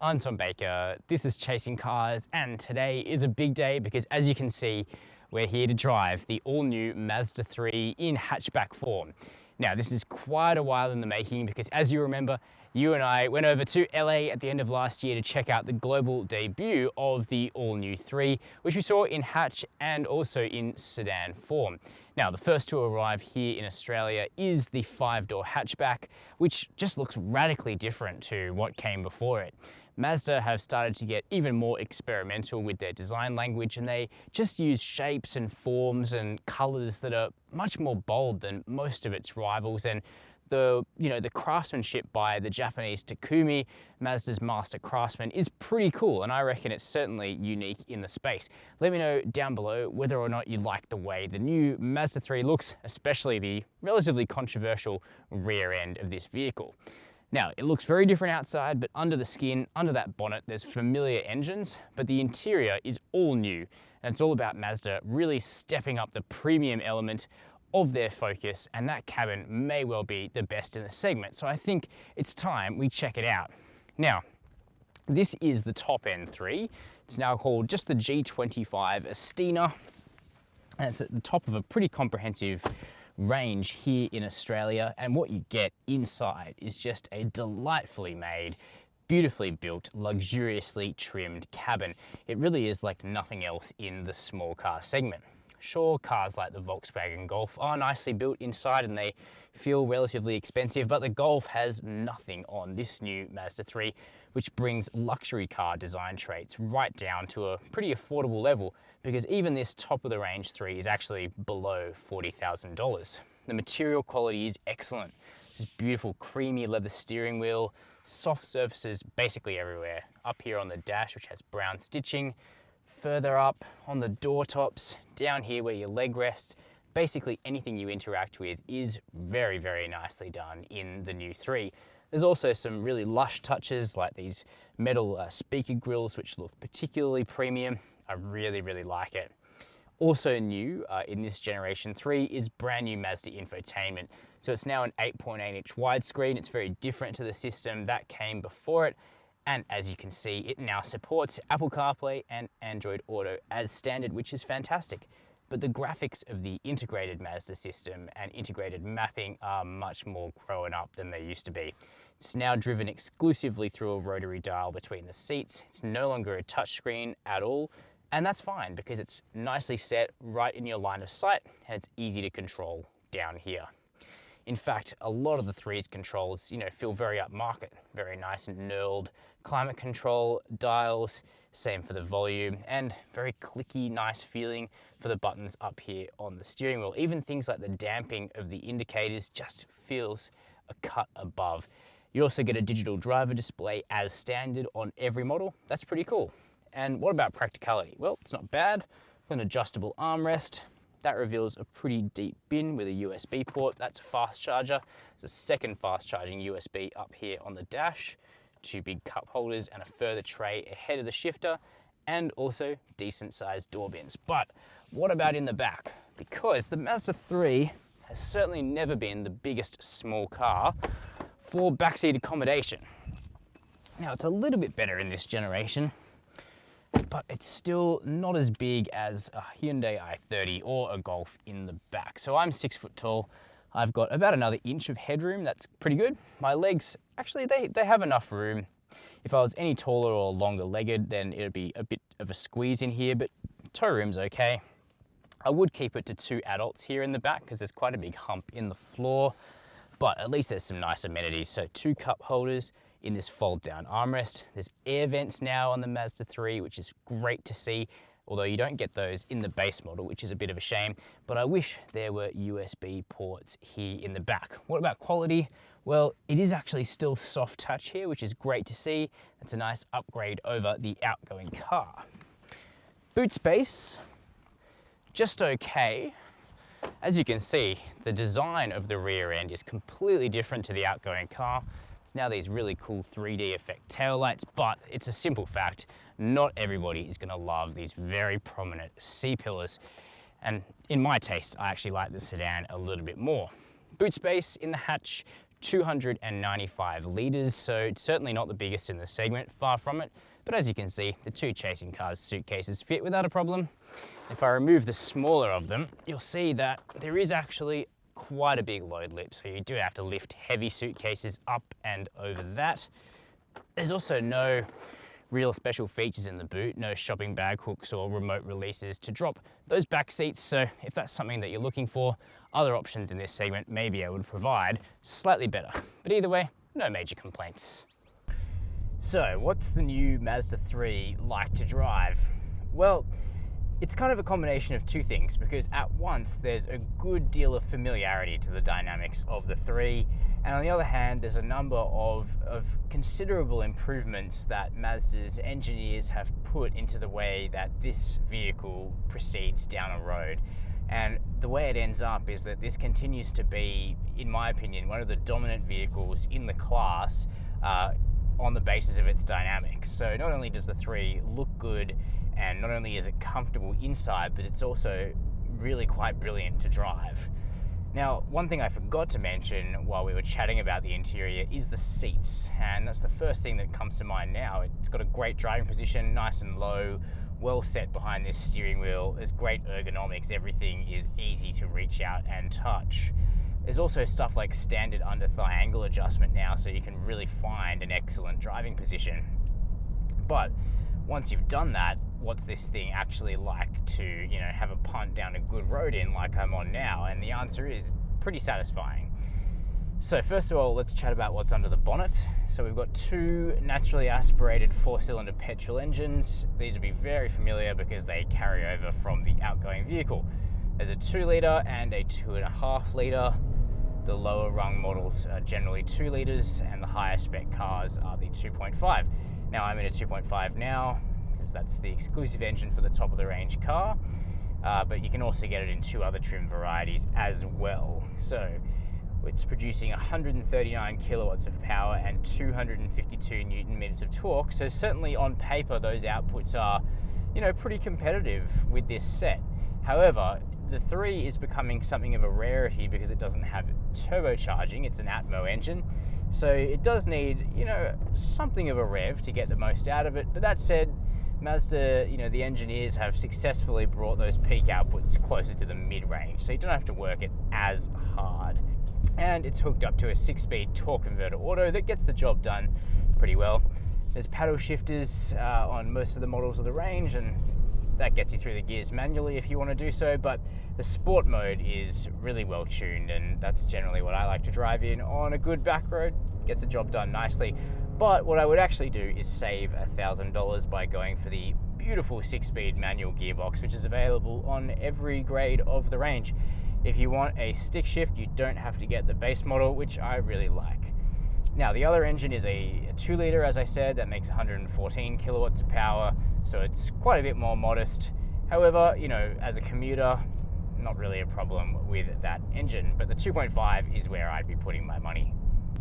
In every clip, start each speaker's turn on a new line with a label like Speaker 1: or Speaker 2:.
Speaker 1: I'm Tom Baker, this is Chasing Cars, and today is a big day because, as you can see, we're here to drive the all-new Mazda 3 in hatchback form. Now, this is quite a while in the making because, as you remember, you and I went over to LA at the end of last year to check out the global debut of the all-new 3, which we saw in hatch and also in sedan form. Now, the first to arrive here in Australia is the 5-door hatchback, which just looks radically different to what came before it. Mazda have started to get even more experimental with their design language, and they just use shapes and forms and colors that are much more bold than most of its rivals. And the craftsmanship by the Japanese Takumi, Mazda's master craftsman, is pretty cool, and I reckon it's certainly unique in the space. Let me know down below whether or not you like the way the new Mazda 3 looks, especially the relatively controversial rear end of this vehicle. Now, it looks very different outside, but under the skin, under that bonnet, there's familiar engines, but the interior is all new, and it's all about Mazda really stepping up the premium element of their Focus, and that cabin may well be the best in the segment. So I think it's time we check it out. Now, this is the top-end 3. It's now called just the G25 Estina, and it's at the top of a pretty comprehensive range here in Australia, and what you get inside is just a delightfully made, beautifully built, luxuriously trimmed cabin. It really is like nothing else in the small car segment. Sure, cars like the Volkswagen Golf are nicely built inside and they feel relatively expensive, but the Golf has nothing on this new Mazda 3, which brings luxury car design traits right down to a pretty affordable level, because even this top of the range 3 is actually below $40,000. The material quality is excellent. This beautiful creamy leather steering wheel, soft surfaces basically everywhere. Up here on the dash, which has brown stitching, further up on the door tops, down here where your leg rests, basically anything you interact with is very, very nicely done in the new 3. There's also some really lush touches like these metal speaker grills, which look particularly premium. I really, really like it. Also new in this generation 3 is brand new Mazda infotainment. So it's now an 8.8-inch widescreen. It's very different to the system that came before it. And as you can see, it now supports Apple CarPlay and Android Auto as standard, which is fantastic. But the graphics of the integrated Mazda system and integrated mapping are much more grown up than they used to be. It's now driven exclusively through a rotary dial between the seats. It's no longer a touchscreen at all, and that's fine because it's nicely set right in your line of sight and it's easy to control down here. In fact, a lot of the 3's controls, feel very upmarket, very nice and knurled. Climate control dials, same for the volume, and very clicky, nice feeling for the buttons up here on the steering wheel. Even things like the damping of the indicators just feels a cut above. You also get a digital driver display as standard on every model. That's pretty cool. And what about practicality? Well, it's not bad. An adjustable armrest. That reveals a pretty deep bin with a USB port. That's a fast charger. There's a second fast charging USB up here on the dash, 2 big cup holders and a further tray ahead of the shifter, and also decent sized door bins. But what about in the back? Because the Mazda 3 has certainly never been the biggest small car for backseat accommodation. Now, it's a little bit better in this generation, but it's still not as big as a Hyundai i30 or a Golf in the back. So I'm 6 foot tall. I've got about another inch of headroom. That's pretty good. My legs, actually, they have enough room. If I was any taller or longer legged, then it'd be a bit of a squeeze in here, but toe room's okay. I would keep it to 2 adults here in the back because there's quite a big hump in the floor, but at least there's some nice amenities. So 2 cup holders in this fold down armrest. There's air vents now on the Mazda 3, which is great to see, although you don't get those in the base model, which is a bit of a shame, but I wish there were USB ports here in the back. What about quality? Well, it is actually still soft touch here, which is great to see. That's a nice upgrade over the outgoing car. Boot space, just okay. As you can see, the design of the rear end is completely different to the outgoing car. It's now these really cool 3D effect taillights, but it's a simple fact. Not everybody is going to love these very prominent C-pillars. And in my taste, I actually like the sedan a little bit more. Boot space in the hatch, 295 litres, so it's certainly not the biggest in the segment, far from it. But as you can see, the two Chasing Cars suitcases fit without a problem. If I remove the smaller of them, you'll see that there is actually quite a big load lip, so you do have to lift heavy suitcases up and over that. There's also no real special features in the boot, no shopping bag hooks or remote releases to drop those back seats, so if that's something that you're looking for, other options in this segment may be able to provide slightly better. But either way, no major complaints. So what's the new Mazda 3 like to drive? Well, it's kind of a combination of two things, because at once there's a good deal of familiarity to the dynamics of the 3, and on the other hand there's a number of considerable improvements that Mazda's engineers have put into the way that this vehicle proceeds down a road. And the way it ends up is that this continues to be, in my opinion, one of the dominant vehicles in the class on the basis of its dynamics. So not only does the 3 look good, and not only is it comfortable inside, but it's also really quite brilliant to drive. Now, one thing I forgot to mention while we were chatting about the interior is the seats, and that's the first thing that comes to mind now. It's got a great driving position, nice and low, well set behind this steering wheel. There's great ergonomics, everything is easy to reach out and touch. There's also stuff like standard under thigh angle adjustment now, so you can really find an excellent driving position. But once you've done that, what's this thing actually like to, have a punt down a good road in like I'm on now? And the answer is pretty satisfying. So first of all, let's chat about what's under the bonnet. So we've got two naturally aspirated 4-cylinder petrol engines. These will be very familiar because they carry over from the outgoing vehicle. There's a 2-litre and a 2.5 litre. The lower rung models are generally 2 litres, and the higher spec cars are the 2.5. Now I'm in a 2.5 now, because that's the exclusive engine for the top of the range car, but you can also get it in 2 other trim varieties as well. So it's producing 139 kilowatts of power and 252 Newton meters of torque. So certainly on paper, those outputs are, pretty competitive with this set. However, the 3 is becoming something of a rarity because it doesn't have turbocharging. It's an Atmo engine. So it does need, something of a rev to get the most out of it. But that said, Mazda, the engineers have successfully brought those peak outputs closer to the mid-range, so you don't have to work it as hard. And it's hooked up to a 6-speed torque converter auto that gets the job done pretty well. There's paddle shifters on most of the models of the range, and that gets you through the gears manually if you want to do so, but the sport mode is really well tuned, and that's generally what I like to drive in on a good back road. Gets the job done nicely. But what I would actually do is save $1,000 by going for the beautiful 6-speed manual gearbox, which is available on every grade of the range. If you want a stick shift, you don't have to get the base model, which I really like. Now, the other engine is a 2-litre, as I said, that makes 114 kilowatts of power, so it's quite a bit more modest. However, as a commuter, not really a problem with that engine, but the 2.5 is where I'd be putting my money.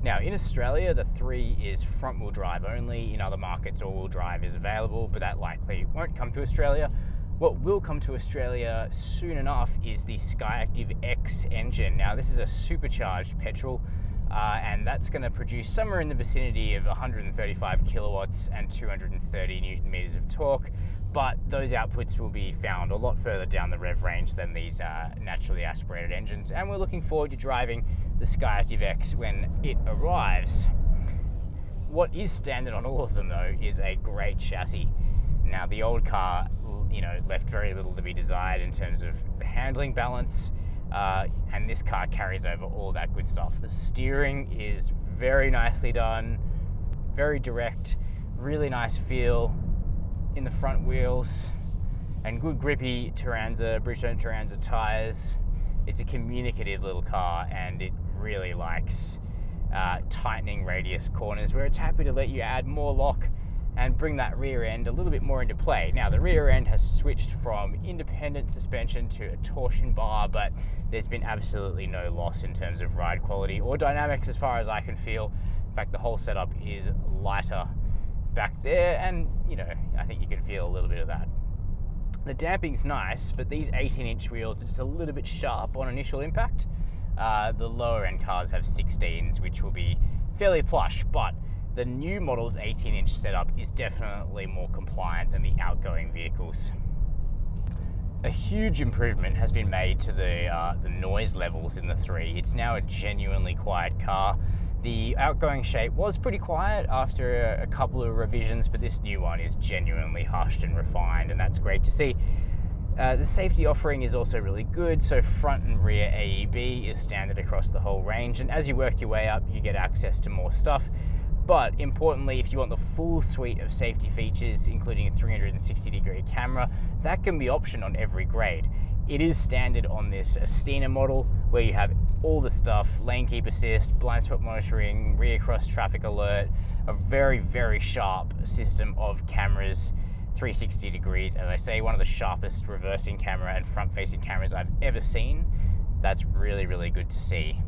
Speaker 1: Now, in Australia, the 3 is front-wheel drive only. In other markets, all-wheel drive is available, but that likely won't come to Australia. What will come to Australia soon enough is the Skyactiv X engine. Now, this is a supercharged petrol, and that's going to produce somewhere in the vicinity of 135 kilowatts and 230 Newton meters of torque, but those outputs will be found a lot further down the rev range than these naturally aspirated engines, and we're looking forward to driving the Skyactiv X when it arrives. What is standard on all of them, though, is a great chassis. Now, the old car, left very little to be desired in terms of the handling balance, and this car carries over all that good stuff. The steering is very nicely done, very direct, really nice feel in the front wheels, and good grippy Bridgestone Turanza tires. It's a communicative little car, and it really likes tightening radius corners, where it's happy to let you add more lock and bring that rear end a little bit more into play. Now, the rear end has switched from independent suspension to a torsion bar, but there's been absolutely no loss in terms of ride quality or dynamics as far as I can feel. In fact, the whole setup is lighter back there, and I think you can feel a little bit of that. The damping's nice, but these 18-inch wheels are just a little bit sharp on initial impact. The lower end cars have 16s, which will be fairly plush, but the new model's 18-inch setup is definitely more compliant than the outgoing vehicles. A huge improvement has been made to the noise levels in the 3. It's now a genuinely quiet car. The outgoing shape was pretty quiet after a couple of revisions, but this new one is genuinely hushed and refined, and that's great to see. The safety offering is also really good, so front and rear AEB is standard across the whole range, and as you work your way up, you get access to more stuff. But importantly, if you want the full suite of safety features, including a 360-degree camera, that can be optioned on every grade. It is standard on this Astina model, where you have all the stuff: lane keep assist, blind spot monitoring, rear cross traffic alert, a very, very sharp system of cameras, 360 degrees. As I say, one of the sharpest reversing camera and front-facing cameras I've ever seen. That's really, really good to see.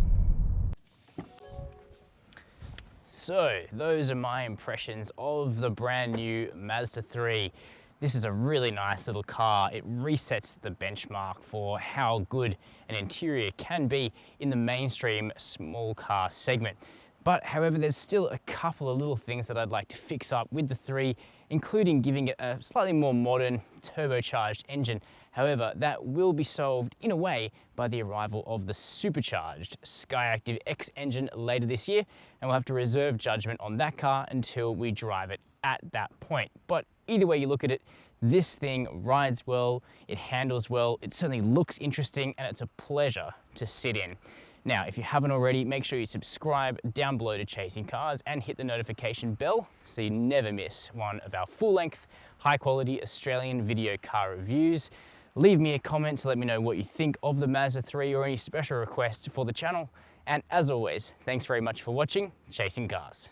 Speaker 1: So those are my impressions of the brand new Mazda 3. This is a really nice little car. It resets the benchmark for how good an interior can be in the mainstream small car segment. But however, there's still a couple of little things that I'd like to fix up with the 3, including giving it a slightly more modern turbocharged engine. However, that will be solved in a way by the arrival of the supercharged Skyactiv X engine later this year, and we'll have to reserve judgment on that car until we drive it at that point. But either way you look at it, this thing rides well, it handles well, it certainly looks interesting, and it's a pleasure to sit in. Now, if you haven't already, make sure you subscribe down below to Chasing Cars and hit the notification bell so you never miss one of our full-length, high-quality Australian video car reviews. Leave me a comment to let me know what you think of the Mazda 3 or any special requests for the channel. And as always, thanks very much for watching Chasing Cars.